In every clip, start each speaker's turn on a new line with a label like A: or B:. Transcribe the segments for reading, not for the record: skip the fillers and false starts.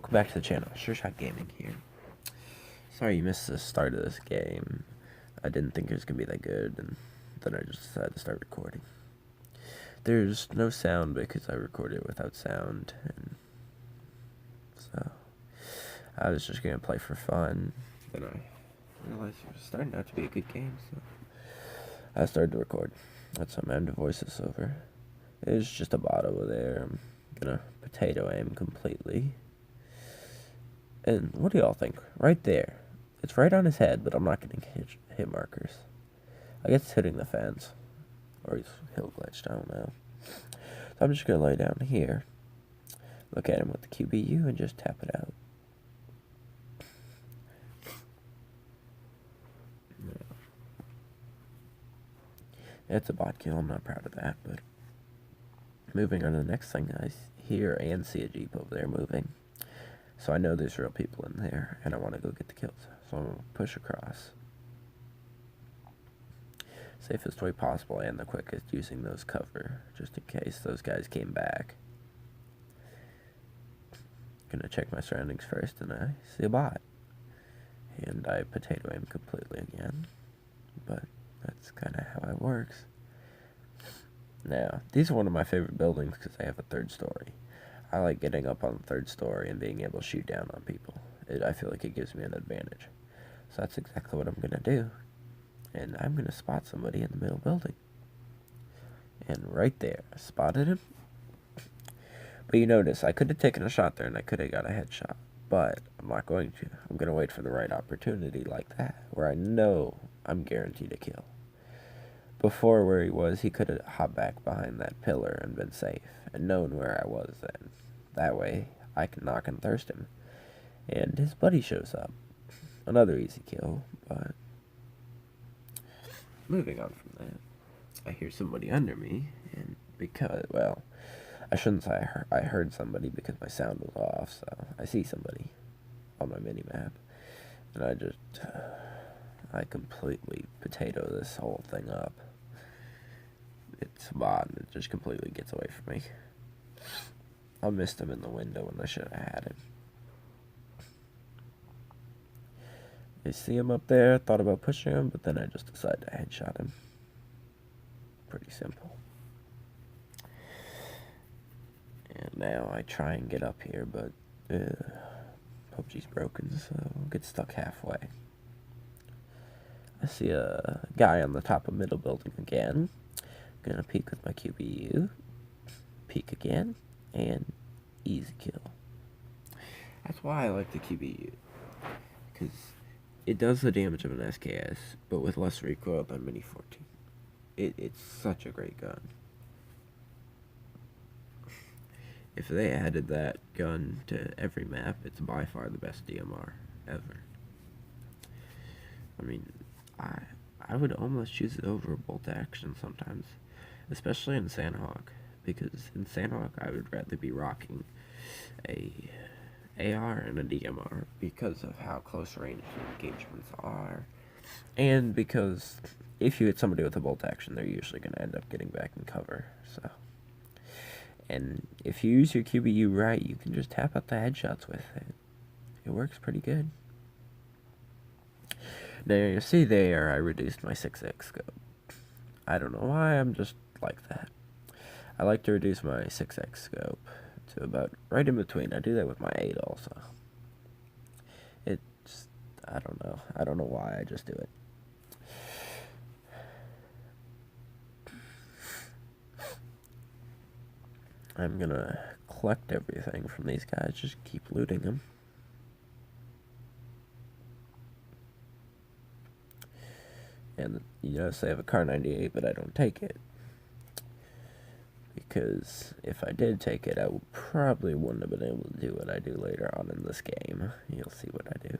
A: welcome back to the channel. Sure Shot Gaming here. Sorry you missed the start of this game. I didn't think it was going to be that good, and then I just decided to start recording. There's no sound because I recorded it without sound, and so I was just going to play for fun. Then I realized it was starting out to be a good game, so I started to record. That's why I'm having to voice this over. There's just a bot over there. I'm gonna potato aim completely. And what do y'all think? Right there. It's right on his head, but I'm not getting hit markers. I guess it's hitting the fence. Or he's hill glitched, I don't know. So I'm just gonna lay down here, look at him with the QBU, and just tap it out. It's a bot kill, I'm not proud of that, but moving on to the next thing, I hear and see a Jeep over there moving. So I know there's real people in there, and I want to go get the kills. So I'm going to push across. Safest way possible and the quickest, using those cover, just in case those guys came back. Gonna check my surroundings first, and I see a bot. And I potato aim completely again. But that's kind of how it works. Now, these are one of my favorite buildings because they have a third story. I like getting up on the third story and being able to shoot down on people. I feel like it gives me an advantage. So that's exactly what I'm going to do. And I'm going to spot somebody in the middle building. And right there, I spotted him. But you notice, I could have taken a shot there and I could have got a headshot. But I'm not going to. I'm going to wait for the right opportunity like that, where I know I'm guaranteed a kill. Before where he was, he could have hopped back behind that pillar and been safe, and known where I was then. That way, I can knock and thirst him. And his buddy shows up. Another easy kill, but moving on from that, I hear somebody under me, and because, well, I shouldn't say I heard somebody because my sound was off, so I see somebody on my mini-map, and I completely potato this whole thing up. It's a bot, and it just completely gets away from me. I missed him in the window when I should have had him. I see him up there, thought about pushing him, but then I just decided to headshot him. Pretty simple. And now I try and get up here, but PUBG's broken, so I'll get stuck halfway. I see a guy on the top of middle building again. Gonna peek with my QBU. Peek again, and easy kill. That's why I like the QBU, because it does the damage of an SKS, but with less recoil than Mini 14. It's such a great gun. If they added that gun to every map, it's by far the best DMR ever. I mean, I would almost choose it over a bolt action sometimes, especially in Sandhawk, because in Sandhawk I would rather be rocking a AR and a DMR because of how close range the engagements are, and because if you hit somebody with a bolt action, they're usually going to end up getting back in cover. So, and if you use your QBU right, you can just tap out the headshots with it. It works pretty good. Now you see there, I reduced my 6x scope. I don't know why, I'm just like that. I like to reduce my 6x scope to about right in between. I do that with my 8 also. It's, I don't know why, I just do it. I'm gonna collect everything from these guys, just keep looting them. And you notice I have a Car 98, but I don't take it. Because if I did take it, I probably wouldn't have been able to do what I do later on in this game. You'll see what I do.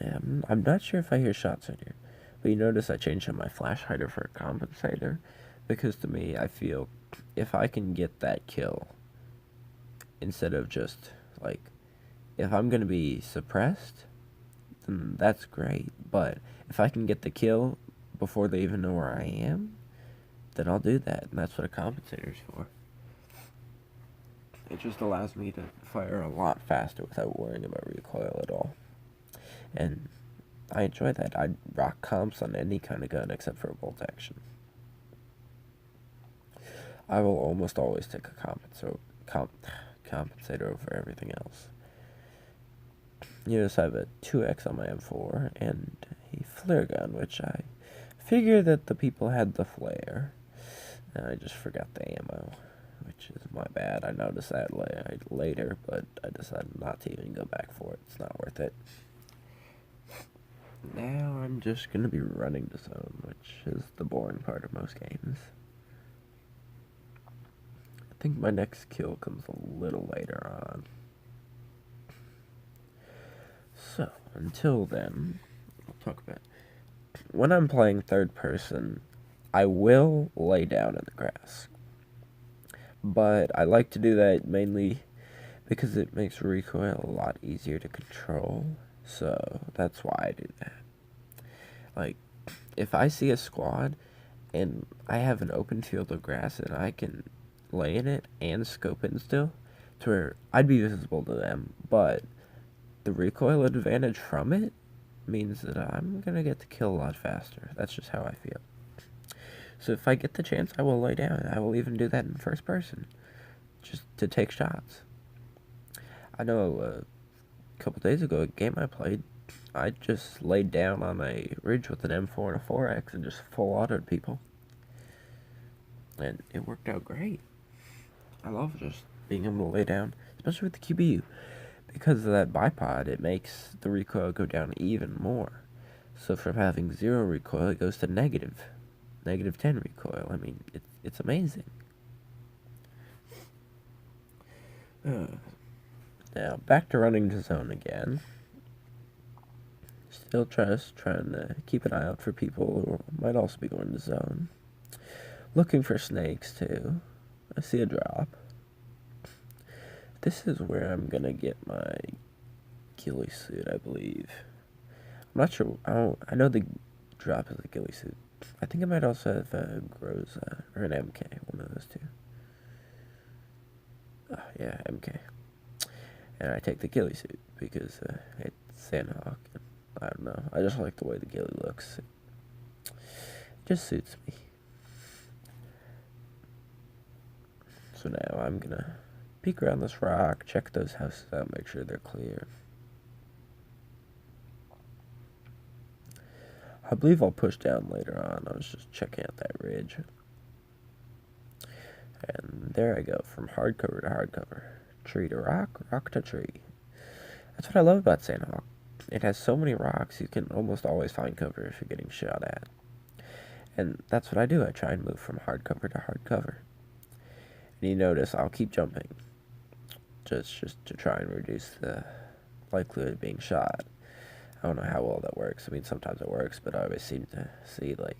A: Yeah, I'm not sure if I hear shots in here. But you notice I changed up my flash hider for a compensator. Because to me, I feel if I can get that kill, instead of just, like, if I'm going to be suppressed, then that's great. But if I can get the kill before they even know where I am, then I'll do that. And that's what a compensator's for. It just allows me to fire a lot faster without worrying about recoil at all. And I enjoy that. I'd rock comps on any kind of gun except for a bolt action. I will almost always take a compensator over everything else. Notice I have a 2x on my M4 and a flare gun, which I figure that the people had the flare. And I just forgot the ammo, which is my bad. I noticed that later, but I decided not to even go back for it. It's not worth it. Now I'm just going to be running the zone, which is the boring part of most games. I think my next kill comes a little later on. So, until then, I'll talk about when I'm playing third person, I will lay down in the grass. But I like to do that mainly because it makes recoil a lot easier to control. So that's why I do that. Like, if I see a squad and I have an open field of grass and I can lay in it and scope in still, to where I'd be visible to them, but the recoil advantage from it means that I'm going to get the kill a lot faster. That's just how I feel. So if I get the chance, I will lay down. I will even do that in first person, just to take shots. I know a couple days ago, a game I played, I just laid down on a ridge with an M4 and a 4X and just full autoed people. And it worked out great. I love just being able to lay down, especially with the QBU. Because of that bipod, it makes the recoil go down even more. So from having 0 recoil, it goes to negative 10 recoil. I mean, it's amazing. Now, back to running the zone again. Still trying to keep an eye out for people who might also be going to zone. Looking for snakes, too. I see a drop. This is where I'm gonna get my ghillie suit, I believe. I'm not sure. I know the drop is a ghillie suit. I think I might also have a Groza or an MK, one of those two. Yeah, MK. And I take the ghillie suit because it's Sandhawk. And I don't know. I just like the way the ghillie looks. It just suits me. So now I'm gonna peek around this rock, check those houses out, make sure they're clear. I believe I'll push down later on. I was just checking out that ridge. And there I go, from hardcover to hardcover. Tree to rock, rock to tree. That's what I love about Sandhawk. It has so many rocks, you can almost always find cover if you're getting shot at. And that's what I do. I try and move from hardcover to hardcover. And you notice I'll keep jumping. Just to try and reduce the likelihood of being shot. I don't know how well that works. I mean, sometimes it works, but I always seem to see, like,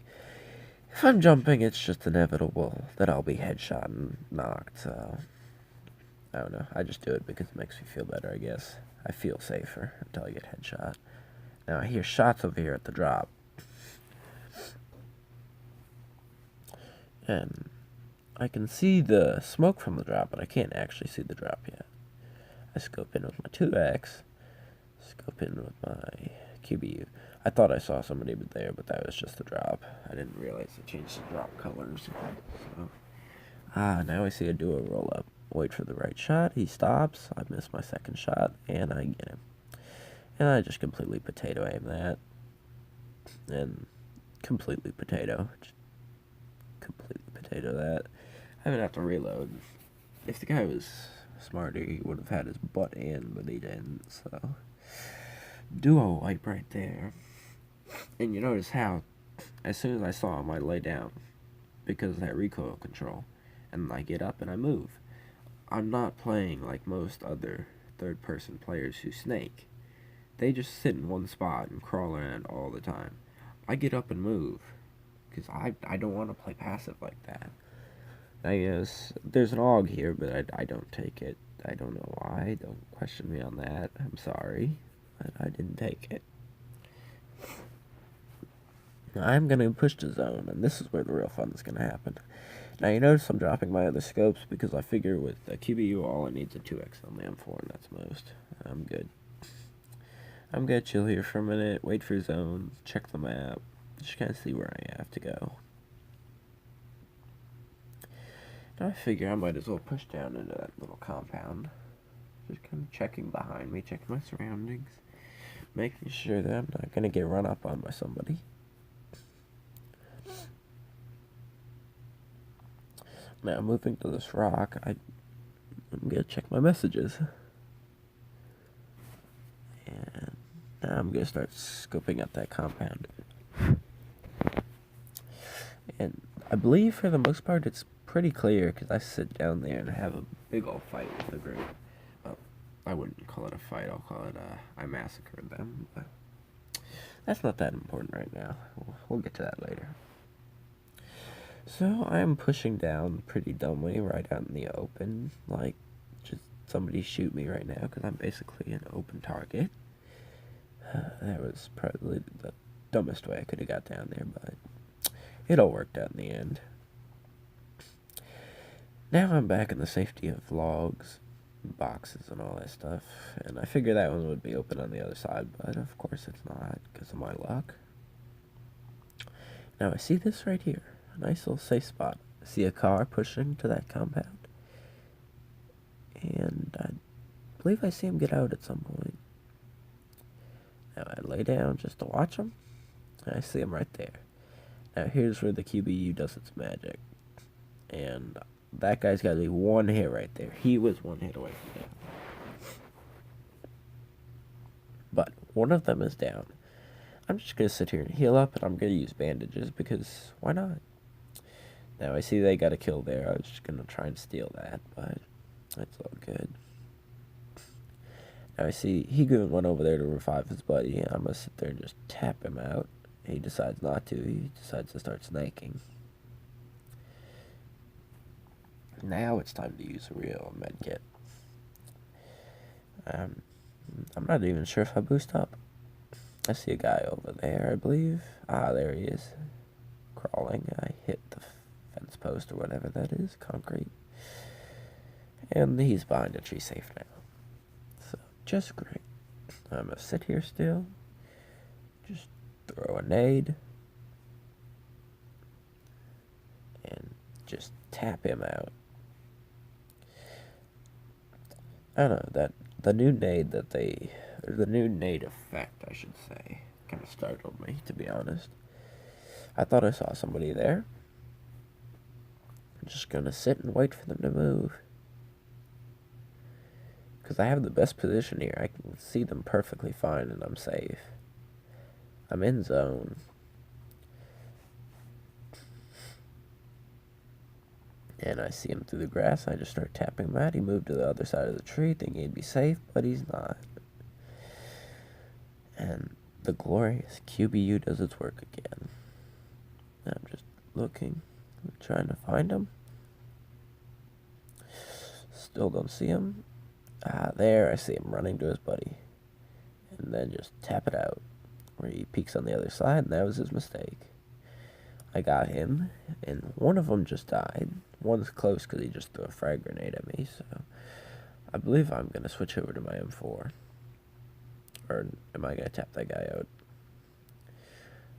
A: if I'm jumping, it's just inevitable that I'll be headshot and knocked, so I don't know. I just do it because it makes me feel better, I guess. I feel safer until I get headshot. Now, I hear shots over here at the drop. And I can see the smoke from the drop, but I can't actually see the drop yet. I scope in with my 2X, scope in with my QBU. I thought I saw somebody there, but that was just the drop. I didn't realize they changed the drop colors. So, now I see a duo roll up. Wait for the right shot, he stops, I miss my second shot, and I get him. And I just completely potato aim that. And completely potato. Just completely potato that. I would have to reload. If the guy was smarter, he would have had his butt in, but he didn't, so. Duo wipe right there. And you notice how, as soon as I saw him, I lay down. Because of that recoil control. And I get up and I move. I'm not playing like most other third-person players who snake. They just sit in one spot and crawl around all the time. I get up and move. Because I don't want to play passive like that. I guess there's an AUG here, but I don't take it. I don't know why. Don't question me on that. I'm sorry. But I didn't take it. I'm going to push the zone, and this is where the real fun is going to happen. Now you notice I'm dropping my other scopes because I figure with the QBU all I need is a 2x on the M4 and that's most. I'm good. I'm gonna chill here for a minute, wait for zones, check the map, just kind of see where I have to go. Now I figure I might as well push down into that little compound. Just kind of checking behind me, checking my surroundings, making sure that I'm not gonna get run up on by somebody. Now moving to this rock, I'm gonna check my messages. And now I'm gonna start scoping out that compound. And I believe for the most part it's pretty clear because I sit down there and have a big old fight with the group. Well, I wouldn't call it a fight, I'll call it I massacred them, but that's not that important right now. We'll get to that later. So I'm pushing down pretty dumbly right out in the open, like just somebody shoot me right now because I'm basically an open target. That was probably the dumbest way I could have got down there, but it all worked out in the end. Now I'm back in the safety of logs, boxes, and all that stuff, and I figured that one would be open on the other side, but of course it's not because of my luck. Now I see this right here. A nice little safe spot. I see a car pushing to that compound. And I believe I see him get out at some point. Now I lay down just to watch him. And I see him right there. Now here's where the QBU does its magic. And that guy's got to be one hit right there. He was one hit away from down. But one of them is down. I'm just going to sit here and heal up, and I'm going to use bandages because why not? Now I see they got a kill there. I was just going to try and steal that, but that's all good. Now I see he went over there to revive his buddy, and I'm going to sit there and just tap him out. He decides not to. He decides to start snaking. Now it's time to use a real medkit. I'm not even sure if I boost up. I see a guy over there, I believe. Ah, there he is. Crawling. I hit the fence post or whatever that is. Concrete. And he's behind a tree safe now. So, just great. I'm going to sit here still. Just throw a nade. And just tap him out. I don't know, that the new nade effect, I should say, kind of startled me, to be honest. I thought I saw somebody there. I'm just gonna sit and wait for them to move. Because I have the best position here. I can see them perfectly fine and I'm safe. I'm in zone. And I see him through the grass. I just start tapping him out. He moved to the other side of the tree, thinking he'd be safe, but he's not. And the glorious QBU does its work again. I'm just looking, trying to find him. Still don't see him. Ah, there, I see him running to his buddy. And then just tap it out, where he peeks on the other side, and that was his mistake. I got him, and one of them just died. One's close because he just threw a frag grenade at me, so I believe I'm going to switch over to my M4. Or am I going to tap that guy out?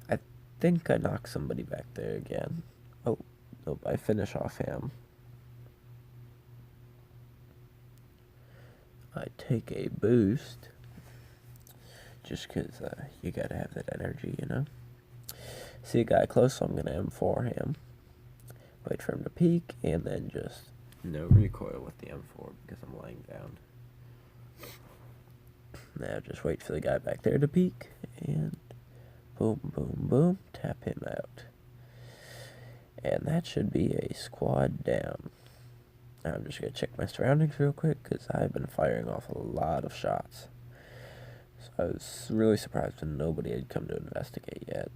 A: I think I knocked somebody back there again. Oh, nope, I finish off him. I take a boost, just because you got to have that energy, you know? See a guy close, so I'm going to M4 him. Wait for him to peek, and then just no recoil with the M4 because I'm laying down. Now just wait for the guy back there to peek, and boom, boom, boom, tap him out. And that should be a squad down. Now I'm just going to check my surroundings real quick because I've been firing off a lot of shots. So I was really surprised when nobody had come to investigate yet.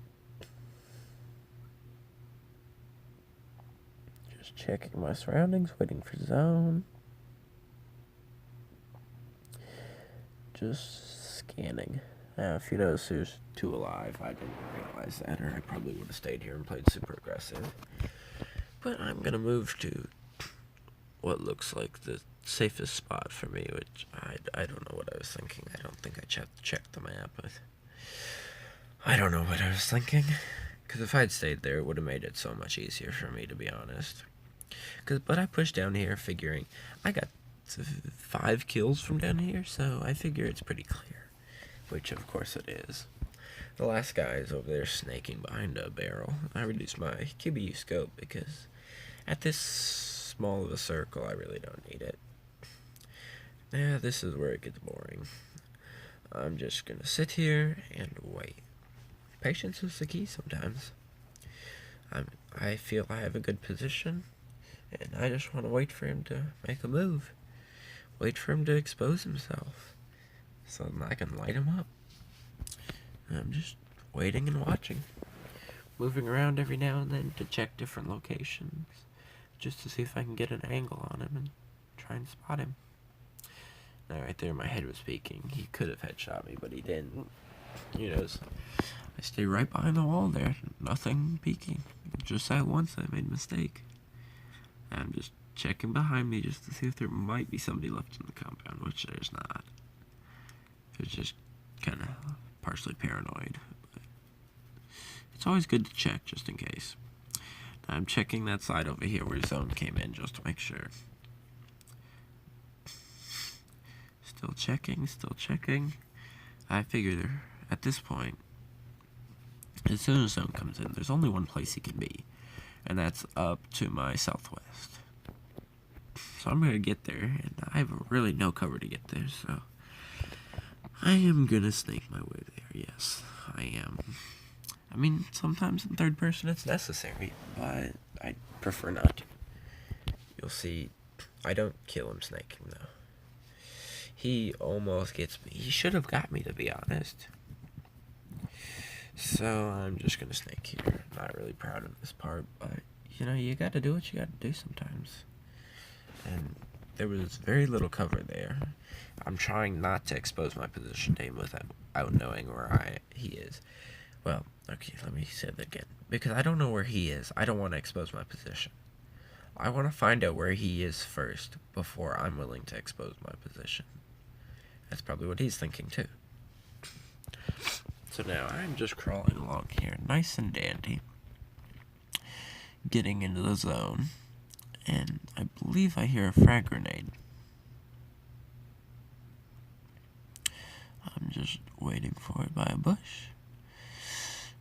A: Checking my surroundings, waiting for zone. Just scanning. Now, if you notice there's 2 alive, I didn't realize that, or I probably would have stayed here and played super aggressive. But I'm gonna move to what looks like the safest spot for me, which I don't know what I was thinking. I don't think I checked the map. I don't know what I was thinking. Because if I'd stayed there, it would have made it so much easier for me, to be honest. But I pushed down here figuring I got 5 kills from down here, so I figure it's pretty clear. Which, of course, it is. The last guy is over there snaking behind a barrel. I reduced my QBU scope because at this small of a circle, I really don't need it. Yeah, this is where it gets boring. I'm just gonna sit here and wait. Patience is the key sometimes. I feel I have a good position, and I just want to wait for him to make a move. Wait for him to expose himself, so I can light him up. I'm just waiting and watching. Moving around every now and then to check different locations, just to see if I can get an angle on him and try and spot him. Now right there my head was peeking. He could have headshot me, but he didn't. You know, I stay right behind the wall there. Nothing peeking. Just that once I made a mistake. I'm just checking behind me just to see if there might be somebody left in the compound, which there's not. It's just kind of partially paranoid. But it's always good to check just in case. Now I'm checking that side over here where zone came in just to make sure. Still checking. I figure at this point, as soon as zone comes in, there's only one place he can be, and that's up to my southwest. So I'm gonna get there, and I have really no cover to get there, so I am gonna snake my way there. Yes, I am. I mean, sometimes in third person it's necessary, but I prefer not to. You'll see, I don't kill him snaking though. He almost gets me. He should have got me, to be honest. So I'm just gonna snake here. Not really proud of this part, but you know, you gotta do what you gotta do sometimes. And there was very little cover there. I'm trying not to expose my position to him without knowing where he is. Well, okay, let me say that again. Because I don't know where he is, I don't want to expose my position. I want to find out where he is first before I'm willing to expose my position. That's probably what he's thinking too. So now I'm just crawling along here, nice and dandy, getting into the zone, and I believe I hear a frag grenade. I'm just waiting for it by a bush,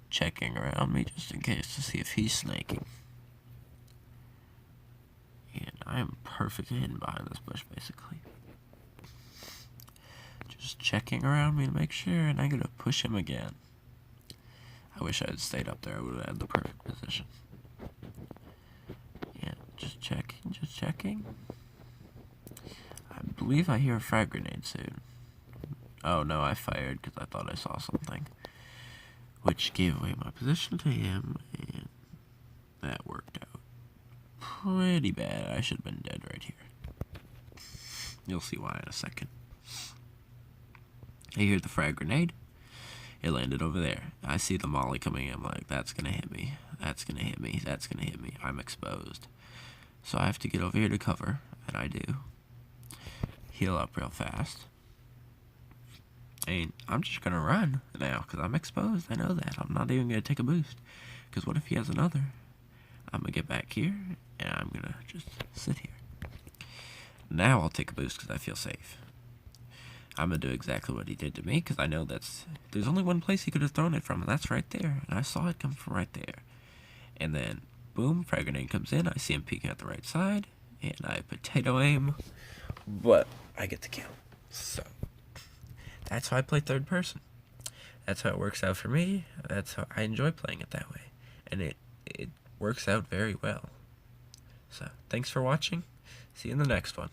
A: checking around me just in case to see if he's snaking. And I am perfectly hidden behind this bush, basically. Just checking around me to make sure, and I'm gonna push him again. I wish I had stayed up there. I would have had the perfect position. Yeah, just checking. I believe I hear a frag grenade soon. Oh no, I fired because I thought I saw something, which gave away my position to him, and that worked out pretty bad. I should have been dead right here. You'll see why in a second. I hear the frag grenade. It landed over there. I see the molly coming in. I'm like, that's gonna hit me. That's gonna hit me. That's gonna hit me. I'm exposed. So I have to get over here to cover, and I do. Heal up real fast. And I'm just gonna run now, because I'm exposed. I know that. I'm not even gonna take a boost. Because what if he has another? I'm gonna get back here, and I'm gonna just sit here. Now I'll take a boost because I feel safe. I'm gonna do exactly what he did to me, because I know there's only one place he could have thrown it from, and that's right there. And I saw it come from right there. And then, boom, frag grenade comes in. I see him peeking at the right side, and I potato aim, but I get the kill. So that's how I play third person. That's how it works out for me. That's how I enjoy playing it that way, and it works out very well. So thanks for watching. See you in the next one.